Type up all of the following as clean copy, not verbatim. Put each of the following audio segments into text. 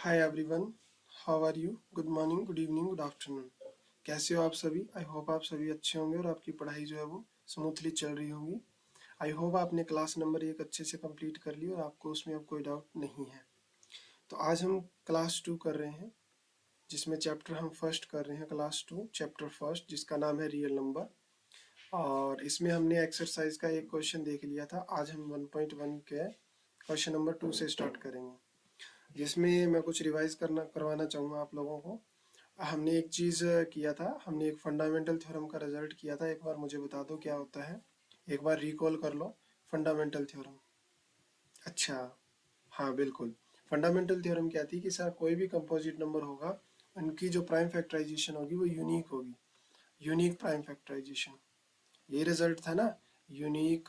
Hi everyone, how are you? Good morning, good evening, good afternoon. कैसे हो आप सभी? आई होप आप सभी अच्छे होंगे और आपकी पढ़ाई जो है वो स्मूथली चल रही होगी। आई होप आपने क्लास नंबर 1 अच्छे से कंप्लीट कर ली और आपको उसमें अब कोई डाउट नहीं है। तो आज हम क्लास 2 कर रहे हैं, जिसमें चैप्टर हम फर्स्ट कर रहे हैं। क्लास 2 चैप्टर फर्स्ट, जिसका नाम है रियल नंबर। और इसमें हमने एक्सरसाइज का एक क्वेश्चन देख लिया था। आज हम 1.1 के क्वेश्चन नंबर 2 से स्टार्ट करेंगे, जिसमें मैं कुछ रिवाइज करवाना चाहूँगा आप लोगों को। हमने एक चीज़ किया था, हमने एक फंडामेंटल थ्योरम का रिजल्ट किया था। एक बार मुझे बता दो क्या होता है, एक बार रिकॉल कर लो फंडामेंटल थ्योरम। अच्छा, हाँ बिल्कुल। फंडामेंटल थ्योरम क्या थी कि सर कोई भी कंपोजिट नंबर होगा, उनकी जो प्राइम फैक्टराइजेशन होगी वो यूनिक होगी। यूनिक प्राइम फैक्टराइजेशन, ये रिजल्ट था ना, यूनिक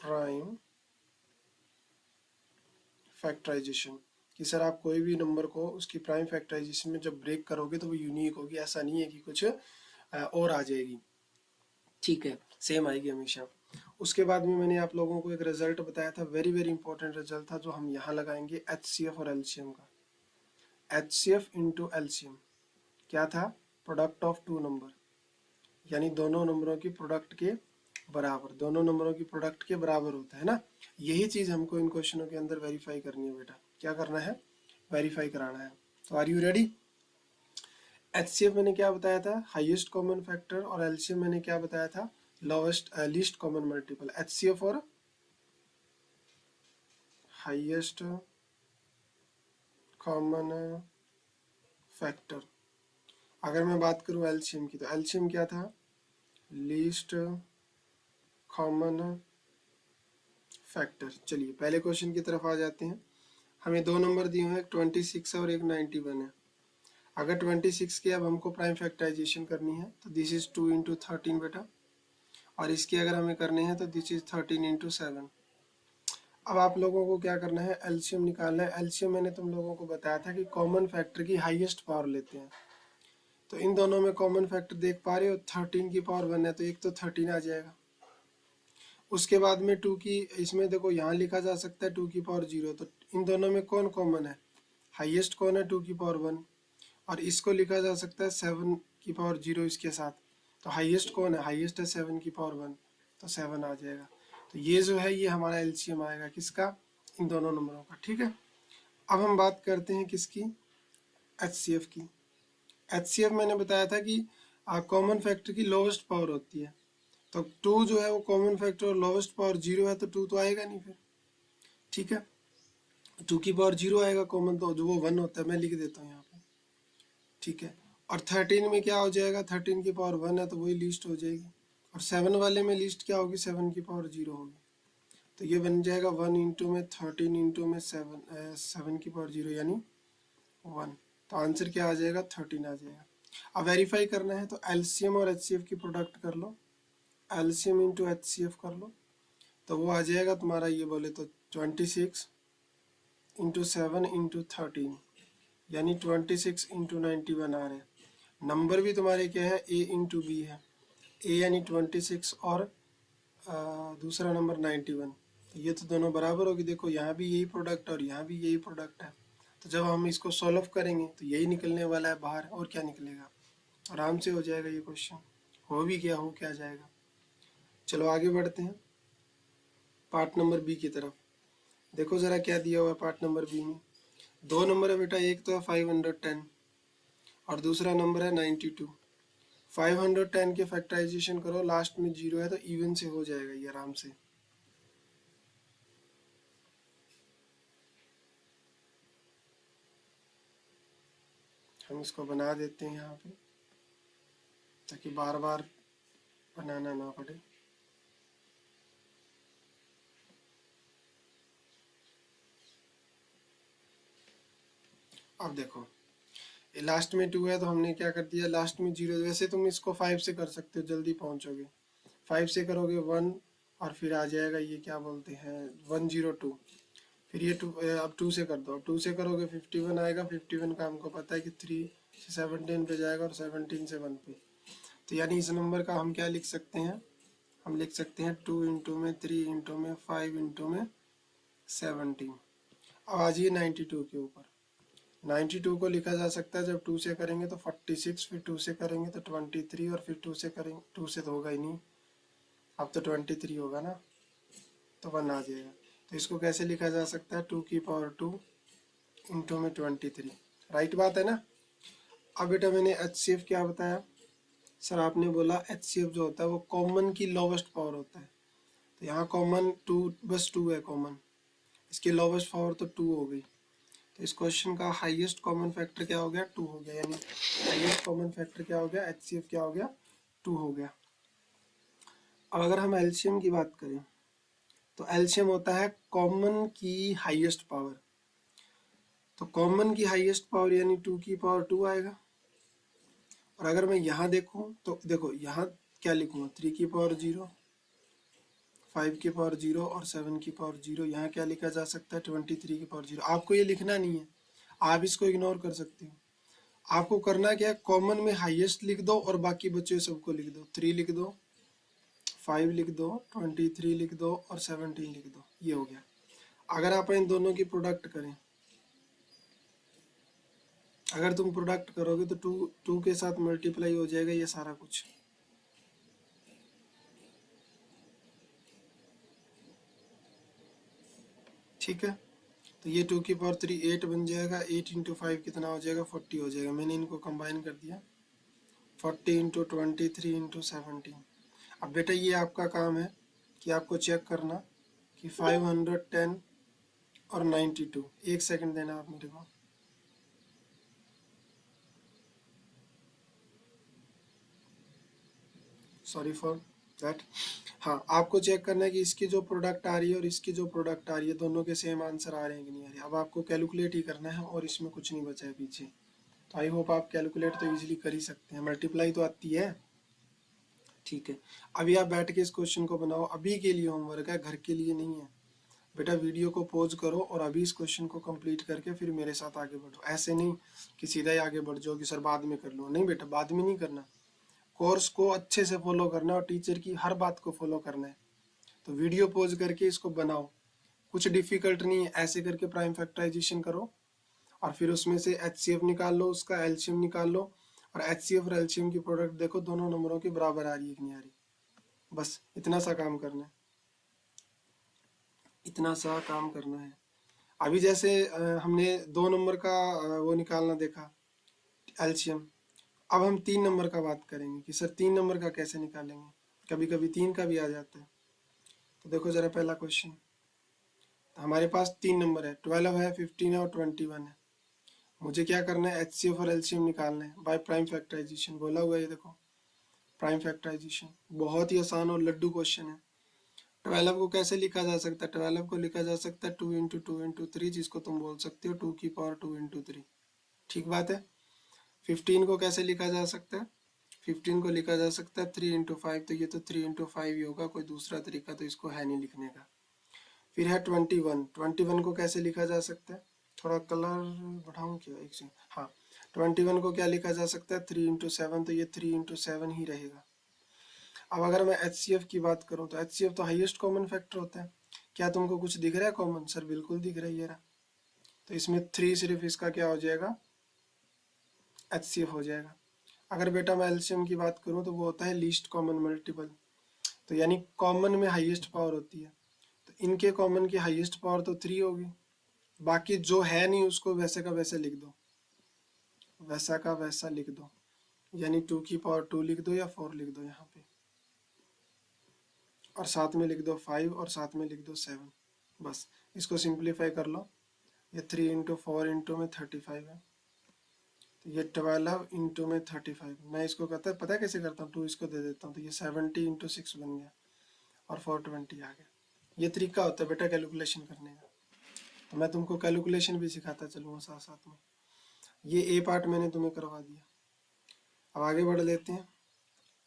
प्राइम फैक्टराइजेशन। कि सर आप कोई भी नंबर को उसकी प्राइम फैक्टराइजेशन में जब ब्रेक करोगे तो वो यूनिक होगी, ऐसा नहीं है कि कुछ और आ जाएगी। ठीक है, सेम आएगी हमेशा। उसके बाद में मैंने आप लोगों को एक रिजल्ट बताया था, वेरी वेरी इंपॉर्टेंट रिजल्ट था, जो हम यहाँ लगाएंगे HCF और LCM का। HCF इंटू LCM क्या था? प्रोडक्ट ऑफ टू नंबर, यानी दोनों नंबरों की प्रोडक्ट के बराबर। दोनों नंबरों की प्रोडक्ट के बराबर होता है ना। यही चीज हमको इन क्वेश्चनों के अंदर वेरीफाई करनी है बेटा। क्या करना है? वेरीफाई कराना है। तो आर यू रेडी? HCF मैंने क्या बताया था? Highest common factor. और LCM मैंने क्या बताया था? Lowest least common multiple. HCF और हाईएस्ट कॉमन फैक्टर। अगर मैं बात करूं LCM की, तो LCM क्या था? Least common factor. चलिए पहले क्वेश्चन की तरफ आ जाते हैं। हमें दो नंबर दिए हुए हैं, एक 26 और एक 91 है। अगर 26 की अब हमको प्राइम फैक्टराइजेशन करनी है तो दिस इज 2 इंटू 13 बेटा, और इसकी अगर हमें करने हैं तो दिस इज 13 इंटू 7। अब आप लोगों को क्या करना है? एलसीएम निकालना है। एलसीएम मैंने तुम लोगों को बताया था कि कॉमन फैक्टर की हाईएस्ट पावर लेते हैं। तो इन दोनों में कॉमन फैक्टर देख पा रहे हो, 13 की पावर 1 है तो एक तो 13 आ जाएगा। उसके बाद में 2 की, इसमें देखो यहाँ लिखा जा सकता है 2 की पावर 0। तो इन दोनों में कौन कॉमन है? हाईएस्ट कौन है? 2 की पावर 1। और इसको लिखा जा सकता है 7 की पावर 0 इसके साथ। तो हाईएस्ट कौन है? हाईएस्ट है 7 की पावर 1, तो 7 आ जाएगा। तो ये जो है ये हमारा एलसीएम आएगा किसका? इन दोनों नंबरों का। ठीक है, अब हम बात करते हैं किसकी? HCF की। HCF मैंने बताया था कि कॉमन फैक्टर की लोवेस्ट पावर होती है। तो 2 जो है वो कॉमन फैक्टर और लोवेस्ट पावर 0 है, तो 2 तो आएगा नहीं फिर। ठीक है, 2 की पावर 0 आएगा कॉमन, तो जो वो 1 होता है, मैं लिख देता हूँ यहाँ पे। ठीक है, और 13 में क्या हो जाएगा? 13 की पावर 1 है तो वही लीस्ट हो जाएगी। और 7 वाले में लीस्ट क्या होगी? 7 की पावर 0 होगी। तो ये बन जाएगा 1 इंटू में 13 इंटू में 7 की पावर 0 यानी 1। तो आंसर क्या आ जाएगा? 13 आ जाएगा। अब वेरीफाई करना है तो एलसीएम और HCF की प्रोडक्ट कर लो। एलसीएम इंटू HCF कर लो तो वो आ जाएगा तुम्हारा, ये बोले तो 26 इंटू 7 इंटू 13, यानी 26 इंटू 91 आ रहे हैं। नंबर भी तुम्हारे क्या है? A इंटू बी है। A यानी 26 और दूसरा नंबर 91। तो ये तो दोनों बराबर होगी। देखो यहाँ भी यही प्रोडक्ट और यहाँ भी यही प्रोडक्ट है। तो जब हम इसको सॉल्व करेंगे तो यही निकलने वाला है बाहर, और क्या निकलेगा? आराम से हो जाएगा ये क्वेश्चन। हो भी क्या, हो क्या जाएगा। चलो आगे बढ़ते हैं पार्ट नंबर बी की तरफ। देखो जरा क्या दिया हुआ है पार्ट नंबर बी में। दो नंबर है बेटा, एक तो है 510 और दूसरा नंबर है 92। 510 के फैक्टराइजेशन करो, लास्ट में 0 है तो इवन से हो जाएगा ये आराम से। हम इसको बना देते हैं यहाँ पे, ताकि बार बार बनाना ना पड़े। अब देखो ये लास्ट में 2 है तो हमने क्या कर दिया, लास्ट में 0। वैसे तुम इसको 5 से कर सकते हो, जल्दी पहुंचोगे। 5 से करोगे 1, और फिर आ जाएगा ये क्या बोलते हैं 102। फिर ये 2, अब 2 से कर दो। अब 2 से करोगे 51 आएगा। 51 का हमको पता है कि 3 से 17 पे जाएगा और 17 से 1 पे। तो यानी इस नंबर का हम क्या लिख सकते हैं? हम लिख सकते हैं 2 इंटू में 3 इंटू में 5 इंटू में 17। अब आ जाइए 92 के ऊपर। 92 को लिखा जा सकता है, जब 2 से करेंगे तो 46, फिर 2 से करेंगे तो 23, और फिर 2 से करेंगे, 2 से तो होगा ही नहीं, अब तो 23 होगा ना, तो 1 आ जाएगा। तो इसको कैसे लिखा जा सकता है, 2 की पावर 2 इंटू में 23, राइट बात है ना। अब बेटा मैंने HCF क्या बताया सर, आपने बोला HCF जो होता है वो कॉमन की लोवेस्ट पावर होता है, तो यहाँ कॉमन 2, बस 2 है कॉमन, इसकी लोवेस्ट पावर तो 2 हो गई, तो इस क्वेश्चन का हाईएस्ट कॉमन फैक्टर क्या हो गया, 2 हो गया, यानी हाईएस्ट कॉमन फैक्टर क्या हो गया, HCF क्या हो गया, 2 हो गया। अब अगर हम एलसीएम की बात करें तो एलसीएम होता है कॉमन की हाईएस्ट पावर, तो कॉमन की हाईएस्ट पावर यानी 2 की पावर 2 आएगा। और अगर मैं यहाँ देखूँ तो देखो यहाँ क्या लिखूँगा, 3 की पावर 0, 5 की पावर 0 और 7 की पावर 0। यहाँ क्या लिखा जा सकता है, 23 की पावर 0। आपको ये लिखना नहीं है, आप इसको इग्नोर कर सकते हो। आपको करना क्या है, कॉमन में हाईएस्ट लिख दो और बाकी बचे सबको लिख दो, 3 लिख दो, 5 लिख दो, 23 लिख दो और 17 लिख दो, ये हो गया। अगर आप इन दोनों की प्रोडक्ट करें, अगर तुम प्रोडक्ट करोगे तो 2 के साथ मल्टीप्लाई हो जाएगा ये सारा कुछ। ठीक है, तो ये 2 की पावर 3 8 बन जाएगा, 8 इंटू 5 कितना हो जाएगा, 40 हो जाएगा। मैंने इनको कंबाइन कर दिया, 40 इंटू 23 इंटू 17। अब बेटा ये आपका काम है कि आपको चेक करना कि 510 और 92, एक सेकंड देना आप मेरे को। Sorry for that. हाँ, आपको चेक करना है कि इसकी जो प्रोडक्ट आ रही है और इसकी जो प्रोडक्ट आ रही है दोनों के सेम आंसर आ रहे हैं कि नहीं आ रहे। अब आपको कैलकुलेट ही करना है और इसमें कुछ नहीं बचा है पीछे, तो आई होप आप कैलकुलेट तो इजीली कर ही सकते हैं, मल्टीप्लाई तो आती है। ठीक है, अभी आप बैठ के इस क्वेश्चन को बनाओ, अभी के लिए होमवर्क है, घर के लिए नहीं है। बेटा वीडियो को पॉज करो और अभी इस क्वेश्चन को कंप्लीट करके फिर मेरे साथ आगे बढ़ो। ऐसे नहीं कि सीधा ही आगे बढ़ जाओ कि सर बाद में कर लो, नहीं बेटा, बाद में नहीं करना। कोर्स को अच्छे से फॉलो करना और टीचर की हर बात को फॉलो करना है। तो वीडियो पॉज करके इसको बनाओ, कुछ डिफिकल्ट नहीं है, ऐसे करके प्राइम फैक्टराइजेशन करो और फिर उसमें से HCF निकाल लो, उसका एलसीएम निकाल लो, और HCF और एलसीएम की प्रोडक्ट देखो दोनों नंबरों के बराबर आ रही है कि नहीं आ रही। बस इतना सा काम करना है, इतना सा काम करना है। अभी जैसे हमने 2 नंबर का वो निकालना देखा एलसीएम, अब हम 3 नंबर का बात करेंगे कि सर 3 नंबर का कैसे निकालेंगे, कभी कभी 3 का भी आ जाता है। तो देखो जरा पहला क्वेश्चन, तो हमारे पास 3 नंबर है, 12 है, 15 है और 21 है। मुझे क्या करना है, HCF और एलसीएम निकालना है बाय प्राइम फैक्टराइजेशन, बोला हुआ है ये देखो, प्राइम फैक्टराइजेशन बहुत ही आसान और लड्डू क्वेश्चन है। 12 को कैसे लिखा जा सकता है, 12 को लिखा जा सकता है 2 इंटू 2 इंटू 3, जिसको तुम बोल सकते हो 2 की पावर 2 इंटू 3, ठीक बात है। 15 को कैसे लिखा जा सकता है, 15 को लिखा जा सकता है 3 इंटू 5, तो ये तो 3 इंटू 5 ही होगा, कोई दूसरा तरीका तो इसको है नहीं लिखने का। फिर है 21, 21 को कैसे लिखा जा सकता है, थोड़ा कलर बढ़ाऊँ क्या, एक सेकंड, हाँ 21 को क्या लिखा जा सकता है 3 इंटू 7, तो ये 3 इंटू 7 ही रहेगा। अब अगर मैं HCF की बात करूँ तो HCF तो हाईएस्ट कॉमन फैक्टर होता है। क्या तुमको कुछ दिख रहा है कॉमन, सर बिल्कुल दिख रहा है ये रहा, तो इसमें 3 सिर्फ इसका क्या हो जाएगा, HCF हो जाएगा। अगर बेटा मैं एलसीएम की बात करूँ तो वो होता है लीस्ट कॉमन मल्टीपल, तो यानी कॉमन में हाईएस्ट पावर होती है, तो इनके कॉमन की हाईएस्ट पावर तो 3 होगी, बाकी जो है नहीं उसको वैसे का वैसे लिख दो, वैसा का वैसा लिख दो, यानी 2 की पावर 2 लिख दो या 4 लिख दो यहाँ पे, और साथ में लिख दो 5 और साथ में लिख दो 7। बस इसको सिंप्लीफाई कर लो, ये 3 इंटू 4 इंटू में 35 है, तो ये 12 इंटू में 35, मैं इसको पता है कैसे करता हूँ, 2 इसको दे देता हूँ, तो ये 70 इंटू 6 बन गया और 420 आ गया। ये तरीका होता है बेटा कैलकुलेशन करने का, तो मैं तुमको कैलकुलेशन भी सिखाता चलूँगा साथ साथ में। ये ए पार्ट मैंने तुम्हें करवा दिया, अब आगे बढ़ लेते हैं।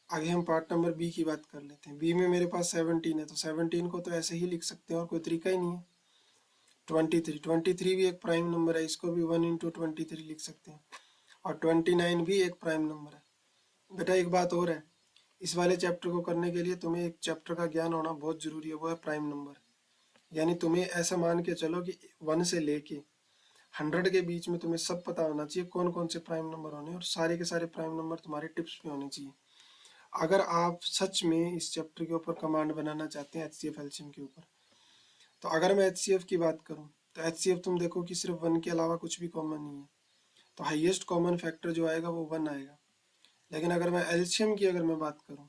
आगे हम पार्ट नंबर बी की बात कर लेते हैं। बी में मेरे पास 17 है, तो 17 को तो ऐसे ही लिख सकते हैं और कोई तरीका ही नहीं है। 23 भी एक प्राइम नंबर है, इसको भी 1 इंटू 23 लिख सकते हैं, और 29 भी एक प्राइम नंबर है। बेटा एक बात और है, इस वाले चैप्टर को करने के लिए तुम्हें एक चैप्टर का ज्ञान होना बहुत जरूरी है, वो है प्राइम नंबर। यानी तुम्हें ऐसा मान के चलो कि 1 से लेके 100 के बीच में तुम्हें सब पता होना चाहिए कौन कौन से प्राइम नंबर होने, और सारे के सारे प्राइम नंबर तुम्हारे टिप्स पे होने चाहिए। अगर आप सच में इस चैप्टर के ऊपर कमांड बनाना चाहते हैं HCF एलसीएम के ऊपर, तो अगर मैं HCF की बात करूं तो HCF तुम देखो कि सिर्फ 1 के अलावा कुछ भी कॉमन नहीं है, तो हाईएस्ट कॉमन फैक्टर जो आएगा वो 1 आएगा। लेकिन अगर मैं एलसीएम की अगर मैं बात करूं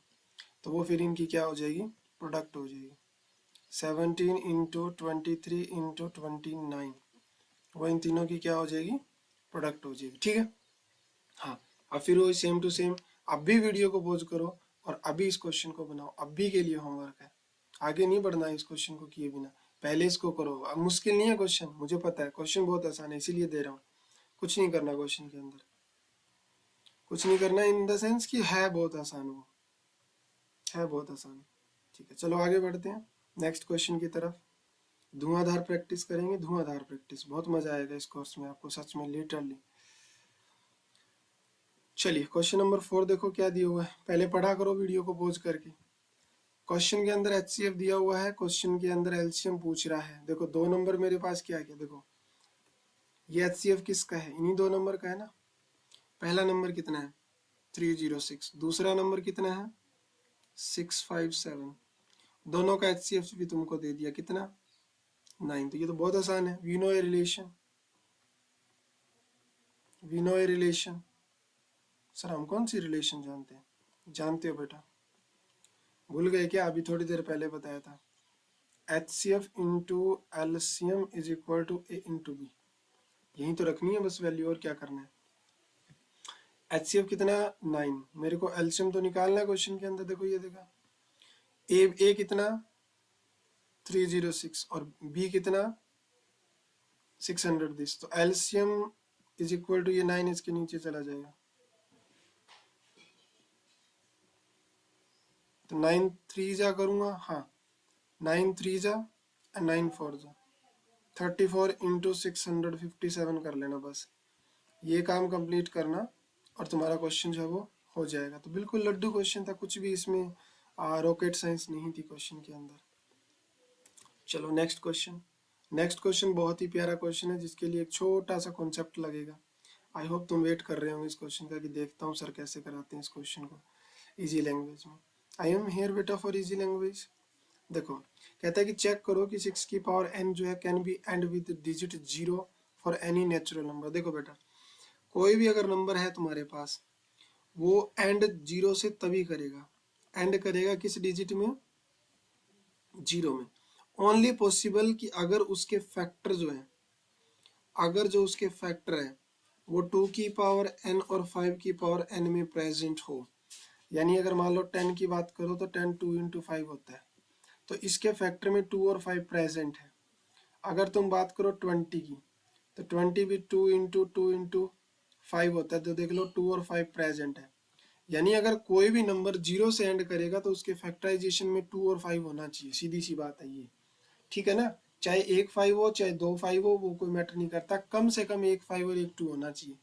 तो वो फिर इनकी क्या हो जाएगी, प्रोडक्ट हो जाएगी। 17 इंटू 23 इंटू 29, वो इन तीनों की क्या हो जाएगी, प्रोडक्ट हो जाएगी। ठीक है, हाँ। अब फिर वही सेम टू सेम, अब भी वीडियो को पॉज करो और अभी इस क्वेश्चन को बनाओ, अभी के लिए होमवर्क है, आगे नहीं बढ़ना है इस क्वेश्चन को किए बिना, पहले इसको करो। अब मुश्किल नहीं है क्वेश्चन, मुझे पता है क्वेश्चन बहुत आसान है, इसीलिए दे रहा हूँ। कुछ नहीं करना क्वेश्चन के अंदर, कुछ नहीं करना इन द सेंस कि है बहुत आसान, वो है बहुत आसान। ठीक है, चलो आगे बढ़ते हैं नेक्स्ट क्वेश्चन की तरफ। धुआंधार प्रैक्टिस करेंगे, धुआंधार प्रैक्टिस, बहुत मजा आएगा इस कोर्स में आपको, सच में लिटरली। चलिए क्वेश्चन नंबर 4 देखो क्या दिया हुआ है, पहले पढ़ा करो वीडियो को पॉज करके। क्वेश्चन के अंदर HCF दिया हुआ है, क्वेश्चन के अंदर एलसीएम पूछ रहा है। देखो 2 नंबर मेरे पास क्या है, देखो ये HCF किसका है, इन्हीं 2 नंबर का है ना। पहला नंबर कितना है 306, दूसरा नंबर कितना है 657, दोनों का HCF भी तुमको दे दिया कितना 9। तो ये तो बहुत आसान है, we know a relation, we know a relation. Sir हम कौन सी रिलेशन जानते हैं, जानते हो बेटा, भूल गए क्या, अभी थोड़ी देर पहले बताया था। HCF into LCM is equal to a into b, यही तो रखनी है बस वैल्यू, और क्या करना है। HCF कितना 9, मेरे को एलसीएम तो निकालना है क्वेश्चन के अंदर। देखो ये देखा, ए कितना 306 और बी कितना 600 दिस, तो एलसीएम इज इक्वल टू ये 9 इसके नीचे चला जाएगा, तो 9 3 जा करूंगा, हाँ 9 3 जा 9 4 जा 34 इंटू 657 कर लेना, बस ये काम कंप्लीट करना और तुम्हारा क्वेश्चन जो है वो हो जाएगा। तो बिल्कुल लड्डू क्वेश्चन था, कुछ भी इसमें रॉकेट साइंस नहीं थी क्वेश्चन के अंदर। चलो नेक्स्ट क्वेश्चन, नेक्स्ट क्वेश्चन बहुत ही प्यारा क्वेश्चन है जिसके लिए एक छोटा सा कॉन्सेप्ट लगेगा। आई होप तुम वेट कर रहे होंगे इस क्वेश्चन का कि देखता हूँ सर कैसे कराते हैं इस क्वेश्चन को इजी लैंग्वेज में। आई एम हेयर बेटा फॉर इजी लैंग्वेज। देखो कहता है कि चेक करो कि 6 की पावर n जो है can be and with digit 0 for any natural number. देखो बेटा कोई भी अगर नंबर है तुम्हारे पास, वो एंड 0 से तभी करेगा, एंड करेगा किस डिजिट में, 0 में। ओनली पॉसिबल कि अगर उसके फैक्टर जो है, अगर जो उसके फैक्टर है वो 2 की पावर n और 5 की पावर n में प्रेजेंट हो। यानी अगर मान लो 10 की बात करो तो 10 2 इंटू 5 होता है, तो इसके फैक्टर में 2 और 5 प्रेजेंट है। अगर तुम बात करो 20 की, तो 20 भी 2 इंटू 5 होता है, तो देख लो 2 और 5 प्रेजेंट है। यानी अगर कोई भी नंबर 0 से एंड करेगा तो उसके फैक्टराइजेशन में 2 और 5 होना चाहिए, सीधी सी बात है ये, ठीक है ना। चाहे 1 5 हो चाहे 2 5 हो, वो कोई मैटर नहीं करता, कम से कम 1 5 और 1 2 होना चाहिए।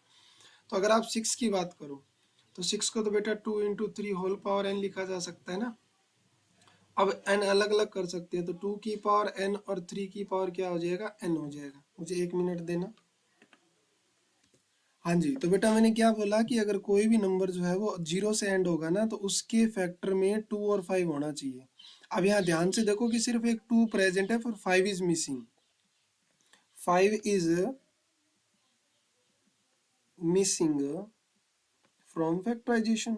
तो अगर आप 6 की बात करो तो 6 को तो बेटा 2 इंटू 3 होल पावर n लिखा जा सकता है ना। अब n अलग अलग कर सकते हैं, तो 2 की पावर n और 3 की पावर क्या हो जाएगा, n हो जाएगा। मुझे 1 मिनट देना। हाँ जी, तो बेटा मैंने क्या बोला कि अगर कोई भी नंबर जो है वो 0 से एंड होगा ना, तो उसके फैक्टर में 2 और 5 होना चाहिए। अब यहाँ ध्यान से देखो कि सिर्फ एक 2 प्रेजेंट है, पर 5 is missing, 5 is missing from factorisation.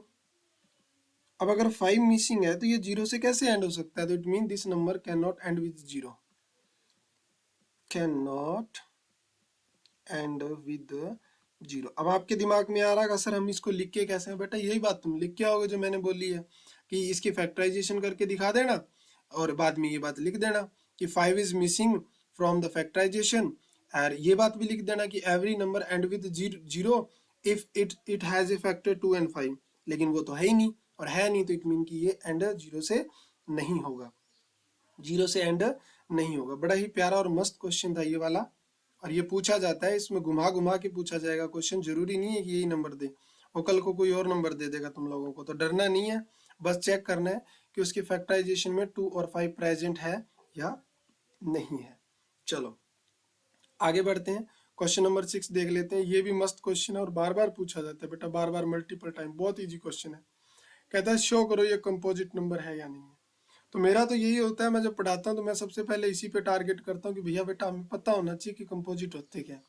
अब अगर 5 मिसिंग है तो ये 0 से कैसे एंड हो सकता है, तो it mean this number can not and with 0, can not and with 0। अब आपके दिमाग में आ रहा है सर हम इसको लिख के कैसे हैं, बेटा यही बात तुम लिख के आओगे जो मैंने बोली है कि इसकी फैक्टराइजेशन करके दिखा देना और बाद में ये बात लिख देना कि 5 is missing from the factorization, और ये बात भी लिख देना कि every number end with 0 if it has a factor 2 and 5। लेकिन वो तो है ही नहीं, और है नहीं तो इट मीन कि ये एंड 0 से नहीं होगा, 0 से एंड नहीं होगा। बड़ा ही प्यारा और मस्त क्वेश्चन था ये वाला, और ये पूछा जाता है, इसमें घुमा घुमा के पूछा जाएगा क्वेश्चन, जरूरी नहीं है कि यही नंबर दे, और कल को कोई और नंबर दे देगा तुम लोगों को, तो डरना नहीं है, बस चेक करना है कि उसकी फैक्टराइजेशन में 2 और 5 प्रेजेंट है या नहीं है। चलो आगे बढ़ते हैं, क्वेश्चन नंबर 6 देख लेते हैं। ये भी मस्त क्वेश्चन है और बार बार पूछा जाता है बेटा, बार बार मल्टीपल टाइम, बहुत इजी क्वेश्चन है। कहता है शो करो ये कंपोजिट नंबर है या नहीं है। तो मेरा तो यही होता है, मैं जब पढ़ाता हूँ तो मैं सबसे पहले इसी पे टारगेट करता हूँ कि भैया बेटा हमें पता होना चाहिए कि कंपोजिट होते क्या हैं।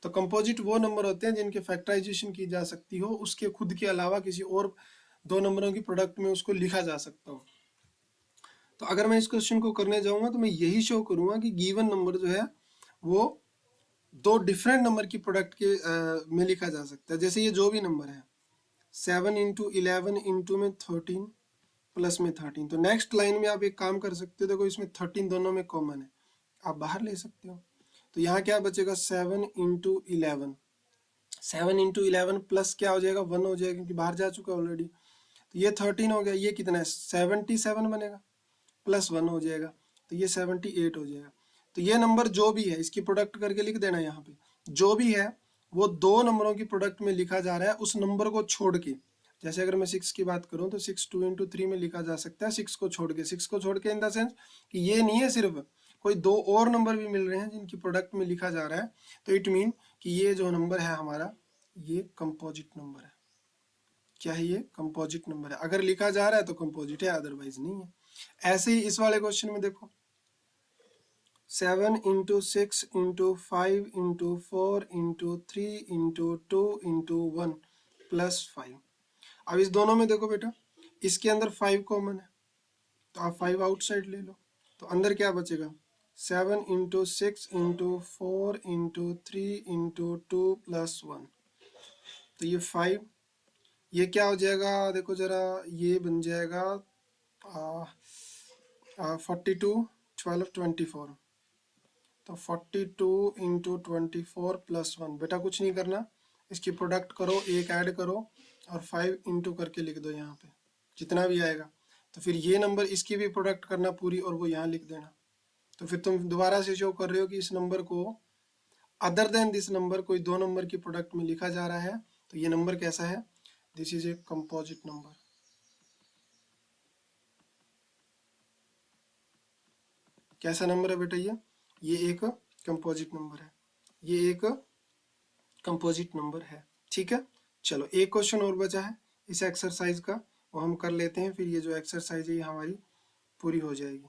तो कंपोजिट वो नंबर होते हैं जिनके फैक्टराइजेशन की जा सकती हो, उसके खुद के अलावा किसी और दो नंबरों की प्रोडक्ट में उसको लिखा जा सकता हो। तो अगर मैं इस क्वेश्चन को करने जाऊंगा तो मैं यही शो करूंगा कि गिवन नंबर जो है वो दो डिफरेंट नंबर की प्रोडक्ट के में लिखा जा सकता है। जैसे ये जो भी नंबर है 7 इंटू 11 इंटू में 13 प्लस में 13, तो नेक्स्ट लाइन में आप एक काम कर सकते हो, देखो इसमें 13 दोनों में कॉमन है, आप बाहर ले सकते हो। तो यहाँ क्या बचेगा 7 इंटू 11, 7 इंटू 11 प्लस क्या हो जाएगा 1 हो जाएगा क्योंकि बाहर जा चुका ऑलरेडी। तो ये 13 हो गया, ये कितना है 77 बनेगा, प्लस 1 हो जाएगा तो ये 78 हो जाएगा। तो ये नंबर जो भी है इसकी प्रोडक्ट करके लिख देना यहाँ पे, जो भी है वो दो नंबरों की प्रोडक्ट में लिखा जा रहा है उस नंबर को छोड़ के। जैसे अगर मैं 6 की बात करूं तो 6 2 इंटू 3 में लिखा जा सकता है 6 को छोड़ के, 6 को छोड़ के इन द सेंस कि ये नहीं है, सिर्फ कोई दो और नंबर भी मिल रहे हैं जिनकी प्रोडक्ट में लिखा जा रहा है। तो इट मीन कि ये जो नंबर है हमारा ये कंपोजिट नंबर है। क्या है ये कंपोजिट नंबर है, अगर लिखा जा रहा है तो कंपोजिट है, अदरवाइज नहीं है। ऐसे ही इस वाले क्वेश्चन में देखो 7 into 6 into 5 into 4 into 3 into 2 into 1 plus 5। अब इस दोनों में देखो बेटा इसके अंदर 5 कॉमन है तो आप 5 आउटसाइड ले लो, तो अंदर क्या बचेगा 7 into 6 into 4 into 3 into 2 plus 1। तो ये 5, ये क्या हो जाएगा देखो जरा, ये बन जाएगा 42 12 24। तो 42 इंटू 24 प्लस 1, बेटा कुछ नहीं करना, इसकी प्रोडक्ट करो, एक ऐड करो और 5 इंटू करके लिख दो यहाँ पे जितना भी आएगा। तो फिर ये नंबर इसकी भी प्रोडक्ट करना पूरी और वो यहाँ लिख देना। तो फिर तुम दोबारा से शो कर रहे हो कि इस नंबर को अदर देन दिस नंबर कोई दो नंबर की प्रोडक्ट में लिखा जा रहा है। तो ये नंबर कैसा है, this is a composite number. कैसा नंबर है बेटा ये एक कंपोजिट नंबर है, ये एक कंपोजिट नंबर है। ठीक है, चलो एक क्वेश्चन और बचा है इस एक्सरसाइज का, वो हम कर लेते हैं, फिर ये जो एक्सरसाइज है ये हमारी पूरी हो जाएगी।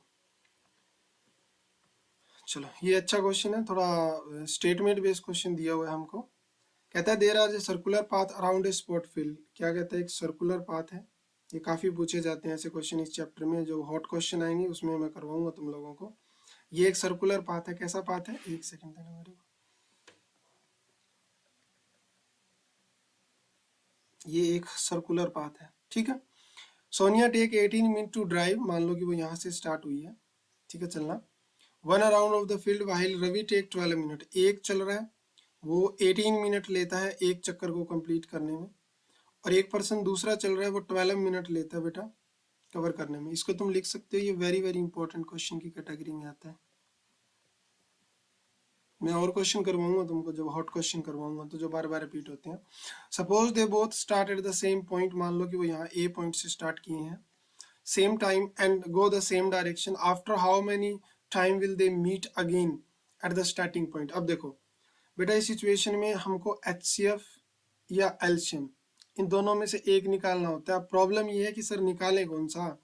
चलो ये अच्छा क्वेश्चन है, थोड़ा स्टेटमेंट बेस्ड क्वेश्चन दिया हुआ है हमको। कहता है there are a circular path around a spot field. क्या कहता है, एक सर्कुलर पाथ है। ये काफ़ी पूछे जाते हैं ऐसे क्वेश्चन इस चैप्टर में, जो हॉट क्वेश्चन आएंगे उसमें मैं करवाऊंगा तुम लोगों को। ये एक सर्कुलर पाथ है, कैसा पाथ है, एक सेकंड देना मेरे को। ये एक सर्कुलर पाथ है, ठीक है। Sonia take 18 minute to drive, मान लो कि वो यहाँ से स्टार्ट हुई है, ठीक है चलना। 1 around of the field while Ravi take 12 minute, एक चल रहा है, वो 18 मिनट लेता है एक चक्कर को कंप्लीट करने में, और एक पर्सन दूसरा चल रहा है वो 12 मिनट लेता है बेटा कवर करने में। इसको तुम लिख सकते हो, ये वेरी वेरी इंपॉर्टेंट क्वेश्चन की कैटेगरी में आता है। मैं और क्वेश्चन करवाऊंगा तुमको, जब हॉट क्वेश्चन करवाऊंगा तो जो बार बार रिपीट होते हैं। Suppose they both start at the same point, मान लो कि वो यहाँ ए पॉइंट से स्टार्ट किए हैं, same time and go the same direction, after how many time will they meet again at the starting point. अब देखो बेटा इस सिचुएशन में हमको HCF या एलसीएम इन दोनों में से एक निकालना होता है। प्रॉब्लम ये है कि सर निकालें कौन सा,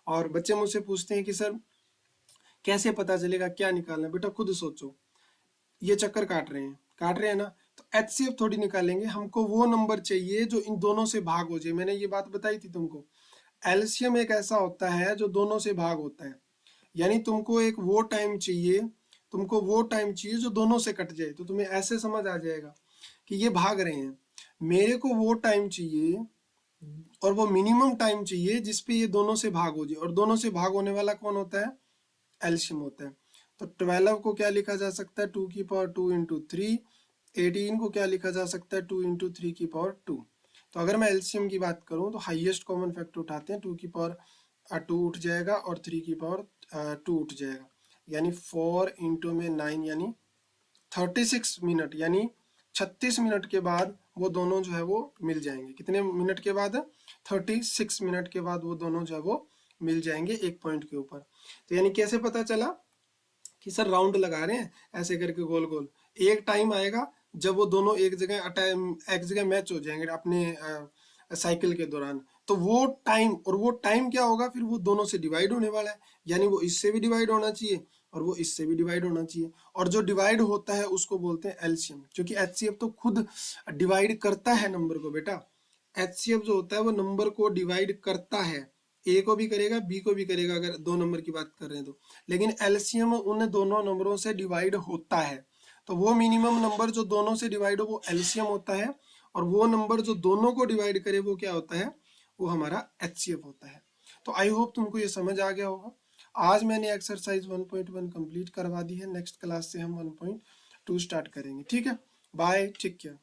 और बच्चे मुझसे पूछते हैं कि सर कैसे पता चलेगा क्या निकालना है। बेटा खुद सोचो, ये चक्कर काट रहे हैं ना, तो HCF थोड़ी निकालेंगे, हमको वो नंबर चाहिए जो इन दोनों से भाग हो जाए। मैंने ये बात बताई थी तुमको, एलसीएम एक ऐसा होता है जो दोनों से भाग होता है, यानी तुमको एक वो टाइम चाहिए, तुमको वो टाइम चाहिए जो दोनों से कट जाए। तो तुम्हें ऐसे समझ आ जाएगा कि ये भाग रहे हैं, मेरे को वो टाइम चाहिए और वो मिनिमम टाइम चाहिए जिसपे ये दोनों से भाग हो जाए, और दोनों से भाग होने वाला कौन होता है, एलसीएम होता है। तो 12 को क्या लिखा जा सकता है 2 की पावर 2 इंटू 3, 18 को क्या लिखा जा सकता है 2 इंटू 3 की पावर 2। तो अगर मैं एलसीएम की बात करूं तो हाईएस्ट कॉमन फैक्टर उठाते हैं, 2 की पावर 2 उठ जाएगा और 3 की पावर 2 उठ जाएगा, यानी 4 इंटू में 9 यानी 36 मिनट, यानी 36 मिनट के बाद वो दोनों जो है वो मिल जाएंगे। कितने मिनट के बाद, 36 मिनट के बाद वो दोनों जो है वो मिल जाएंगे एक पॉइंट के ऊपर। तो यानी कैसे पता चला कि सर राउंड लगा रहे हैं ऐसे करके गोल गोल, एक टाइम आएगा जब वो दोनों एक जगह मैच हो जाएंगे अपने साइकिल के दौरान, तो वो टाइम क्या होगा, फिर वो दोनों से डिवाइड होने वाला है, यानी वो इससे भी डिवाइड होना चाहिए और वो इससे भी डिवाइड होना चाहिए, और जो डिवाइड होता है उसको बोलते हैं एलसीएम, क्योंकि एचसीएफ तो खुद डिवाइड करता है नंबर को बेटा। एचसीएफ जो होता है वो नंबर को डिवाइड करता है, ए को भी करेगा बी को भी करेगा अगर दो नंबर की बात कर रहे हैं तो, लेकिन एलसीएम उन दोनों नंबरों से डिवाइड होता है, तो वो मिनिमम नंबर जो दोनों से डिवाइड हो वो एलसीएम होता है, और वो नंबर जो दोनों को डिवाइड करे वो क्या होता है, वो हमारा एचसीएफ होता है। तो आई होप तुमको ये समझ आ गया होगा। आज मैंने एक्सरसाइज 1.1 कंप्लीट करवा दी है, नेक्स्ट क्लास से हम 1.2 स्टार्ट करेंगे। ठीक है, बाय, टेक केयर।